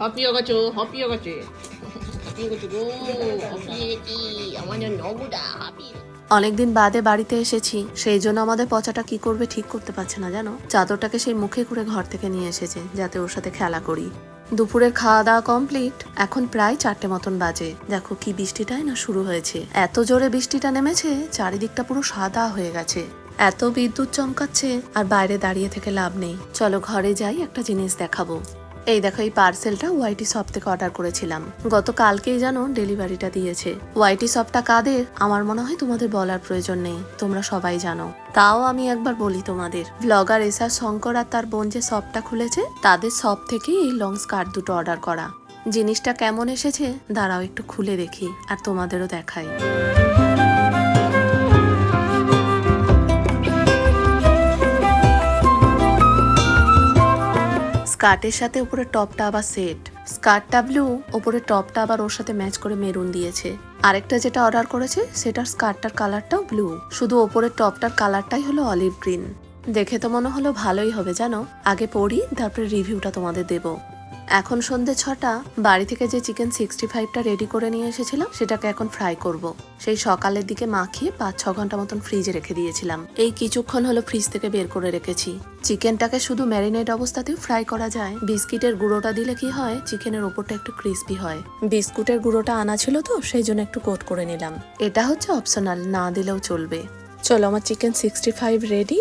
허삐어가죠, 허삐어가죠. 허삐어가지고, 허삐에지. আমার নবুদা হাবি। অনেকদিন বাদে বাড়িতে এসেছি, সেই জন্য আমাদের পচাটা কি করবে ঠিক করতে পারছে না জানো। চাদরটাকে সেই মুখে করে ঘর থেকে নিয়ে এসেছে যাতে ওর সাথে খেলা করি। দুপুরের খাওয়া দাওয়া কমপ্লিট, এখন প্রায় 4টে মতন বাজে। দেখো কি বৃষ্টিটাই না শুরু হয়েছে, এত জোরে বৃষ্টিটা নেমেছে চারিদিকটা পুরো সাদা হয়ে গেছে। এত বিদ্যুৎ চমকাচ্ছে আর বাইরে দাঁড়িয়ে থেকে লাভ নেই। চলো ঘরে যাই, একটা জিনিস দেখাবো। এই দেখো এই পার্সেলটা ওয়াইটি শপ থেকে অর্ডার করেছিলাম, গতকালকেই জানো ডেলিভারিটা দিয়েছে। ওয়াইটি শপটা কাদের আমার মনে হয় তোমাদের বলার প্রয়োজন নেই, তোমরা সবাই জানো। তাও আমি একবার বলি তোমাদের, ব্লগার এসআর শঙ্কর আর তার বোন যে শপটা খুলেছে তাদের শপ থেকেই এই লং স্কার্ট দুটো অর্ডার করা। জিনিসটা কেমন এসেছে দাঁড়াও একটু খুলে দেখি আর তোমাদেরও দেখাই। স্কার্টের সাথে উপরে টপটা আবার সেট, স্কার্টটা ব্লু, উপরে টপটা আবার ওর সাথে ম্যাচ করে মেরুন দিয়েছে। আরেকটা যেটা অর্ডার করেছে সেটার স্কার্টটার কালারটাও ব্লু, শুধু ওপরের টপটার কালারটাই হলো অলিভ গ্রিন। দেখে তো মনে হলো ভালোই হবে জানো, আগে পড়ি তারপরে রিভিউটা তোমাদের দেবো। এখন সন্ধ্যে 6টা, বাড়ি থেকে যে চিকেন 65টা রেডি করে নিয়ে এসেছিলাম সেটাকে এখন ফ্রাই করব। সেই সকালের দিকে মাখিয়ে 5-6 ঘন্টা মতন ফ্রিজে রেখে দিয়েছিলাম, এই কিছুক্ষণ হলো ফ্রিজ থেকে বের করে রেখেছি। চিকেনটাকে শুধু ম্যারিনেট অবস্থাতেও ফ্রাই করা যায়, বিস্কিটের গুঁড়োটা দিলে কি হয় চিকেনের ওপরটা একটু ক্রিস্পি হয়। বিস্কুটের গুঁড়োটা আনা ছিল তো সেই জন্য একটু কোট করে নিলাম, এটা হচ্ছে অপশনাল, না দিলেও চলবে। চলো আমার চিকেন 65 রেডি,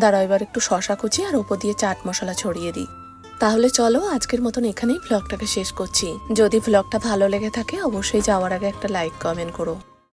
দাঁড়াও এবার একটু শসা কুচি আর ওপর দিয়ে চাট মশলা ছড়িয়ে দিই। তাহলে চলো আজকের মতন এখানেই ভ্লগটাকে শেষ করছি। যদি ভ্লগটা ভালো লেগে থাকে অবশ্যই যাওয়ার আগে একটা লাইক কমেন্ট করো।